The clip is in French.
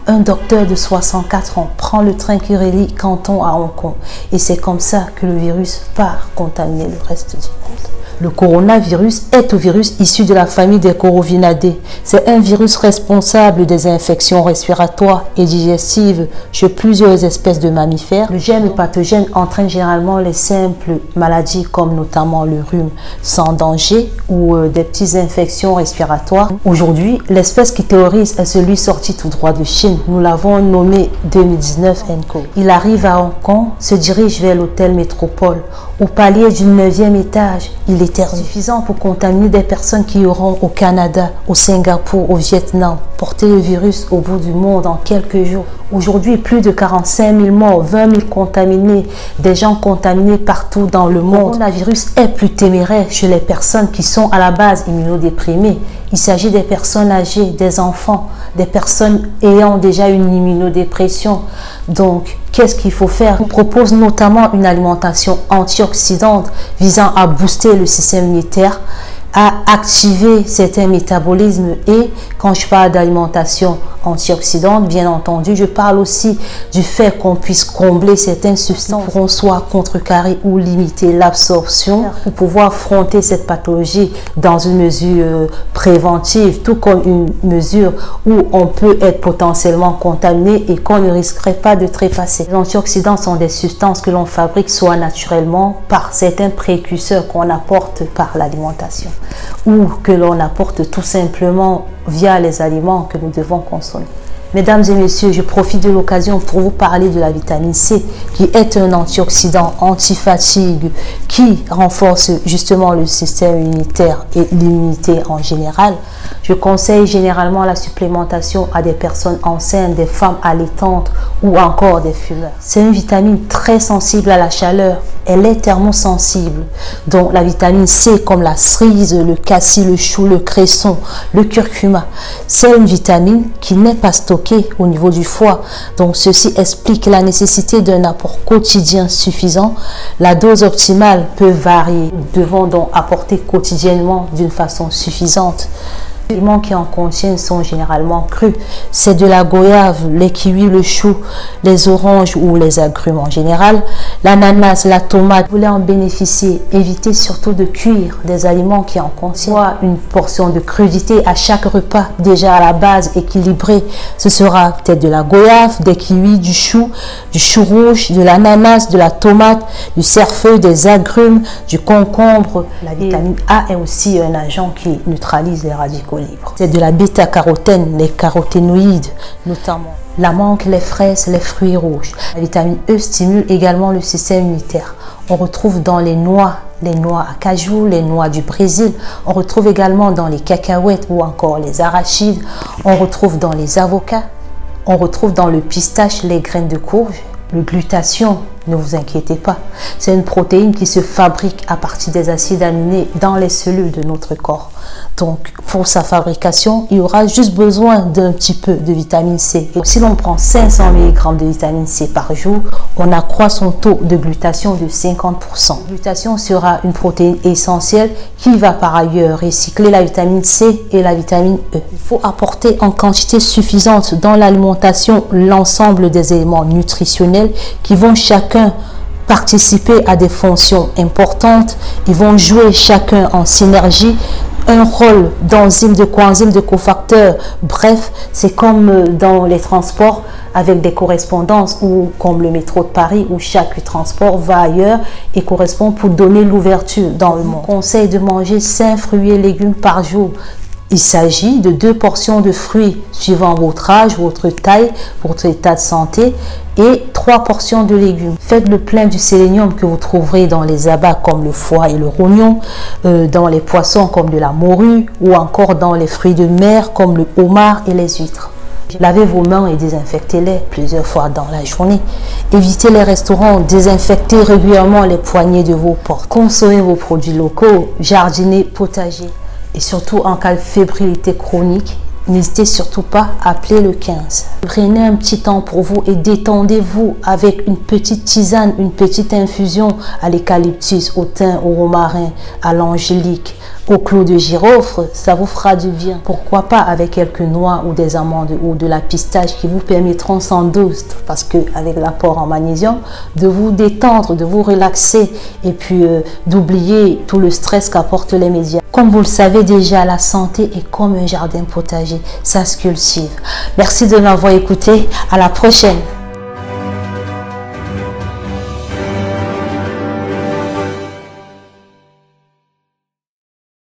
un docteur de 64 ans prend le train qui relie Canton à Hong Kong. Et c'est comme ça que le virus part contaminer le reste du monde. Le coronavirus est un virus issu de la famille des Corovinaceae. C'est un virus responsable des infections respiratoires et digestives chez plusieurs espèces de mammifères. Le germe pathogène entraîne généralement les simples maladies comme notamment le rhume sans danger ou des petites infections respiratoires. Aujourd'hui, l'espèce qui terrorise est celui sorti tout droit de Chine. Nous l'avons nommé 2019 nCoV. Il arrive à Hong Kong, se dirige vers l'hôtel Métropole. Au palier du 9e étage, il est suffisant pour contaminer des personnes qui auront au Canada, au Singapour, au Vietnam, porté le virus au bout du monde en quelques jours. Aujourd'hui, plus de 45 000 morts, 20 000 contaminés, des gens contaminés partout dans le monde. Le coronavirus est plus téméraire chez les personnes qui sont à la base immunodéprimées. Il s'agit des personnes âgées, des enfants, des personnes ayant déjà une immunodépression. Donc, qu'est-ce qu'il faut faire? On propose notamment une alimentation antioxydante visant à booster le système immunitaire, à activer certains métabolismes. Et quand je parle d'alimentation antioxydante, bien entendu, je parle aussi du fait qu'on puisse combler certaines substances pour qu'on soit contrecarrer ou limiter l'absorption pour pouvoir affronter cette pathologie dans une mesure préventive, tout comme une mesure où on peut être potentiellement contaminé et qu'on ne risquerait pas de trépasser. Les antioxydants sont des substances que l'on fabrique soit naturellement par certains précurseurs qu'on apporte par l'alimentation ou que l'on apporte tout simplement via les aliments que nous devons consommer. Mesdames et messieurs, je profite de l'occasion pour vous parler de la vitamine C, qui est un antioxydant anti-fatigue qui renforce justement le système immunitaire et l'immunité en général. Je conseille généralement la supplémentation à des personnes enceintes, des femmes allaitantes ou encore des fumeurs. C'est une vitamine très sensible à la chaleur. Elle est thermosensible. Donc la vitamine C, comme la cerise, le cassis, le chou, le cresson, le curcuma, c'est une vitamine qui n'est pas stockée au niveau du foie. Donc ceci explique la nécessité d'un apport quotidien suffisant. La dose optimale peut varier. Nous devons donc apporter quotidiennement d'une façon suffisante. Les aliments qui en contiennent sont généralement crus. C'est de la goyave, les kiwis, le chou, les oranges ou les agrumes en général, l'ananas, la tomate. Vous voulez en bénéficier, évitez surtout de cuire des aliments qui en contiennent. Soit une portion de crudité à chaque repas, déjà à la base équilibrée. Ce sera peut-être de la goyave, des kiwis, du chou rouge, de l'ananas, de la tomate, du cerfeuil, des agrumes, du concombre. La vitamine A est aussi un agent qui neutralise les radicaux libres. C'est de la bêta-carotène, les caroténoïdes notamment. La menthe, les fraises, les fruits rouges. La vitamine E stimule également le système immunitaire. On retrouve dans les noix à cajou, les noix du Brésil. On retrouve également dans les cacahuètes ou encore les arachides. On retrouve dans les avocats. On retrouve dans le pistache les graines de courge. Le glutathion, ne vous inquiétez pas, c'est une protéine qui se fabrique à partir des acides aminés dans les cellules de notre corps. Donc, pour sa fabrication, il y aura juste besoin d'un petit peu de vitamine C. Et si l'on prend 500 mg de vitamine C par jour, on accroît son taux de glutathion de 50%. Le glutathion sera une protéine essentielle qui va par ailleurs recycler la vitamine C et la vitamine E. Il faut apporter en quantité suffisante dans l'alimentation l'ensemble des éléments nutritionnels qui vont chacun participer à des fonctions importantes. Ils vont jouer chacun en synergie un rôle d'enzyme, de coenzyme, de cofacteur. Bref, c'est comme dans les transports avec des correspondances ou comme le métro de Paris où chaque transport va ailleurs et correspond pour donner l'ouverture dans le monde. On conseille de manger 5 fruits et légumes par jour. Il s'agit de 2 portions de fruits suivant votre âge, votre taille, votre état de santé et 3 portions de légumes. Faites le plein du sélénium que vous trouverez dans les abats comme le foie et le rognon, dans les poissons comme de la morue ou encore dans les fruits de mer comme le homard et les huîtres. Lavez vos mains et désinfectez-les plusieurs fois dans la journée. Évitez les restaurants, désinfectez régulièrement les poignées de vos portes. Consommez vos produits locaux, jardinez, potager. Et surtout en cas de fébrilité chronique, n'hésitez surtout pas à appeler le 15. Prenez un petit temps pour vous et détendez-vous avec une petite tisane, une petite infusion à l'eucalyptus, au thym, au romarin, à l'angélique, au clou de girofle, ça vous fera du bien. Pourquoi pas avec quelques noix ou des amandes ou de la pistache qui vous permettront sans doute, parce que avec l'apport en magnésium, de vous détendre, de vous relaxer et puis d'oublier tout le stress qu'apportent les médias. Comme vous le savez déjà, la santé est comme un jardin potager, ça se cultive. Merci de m'avoir écouté, à la prochaine.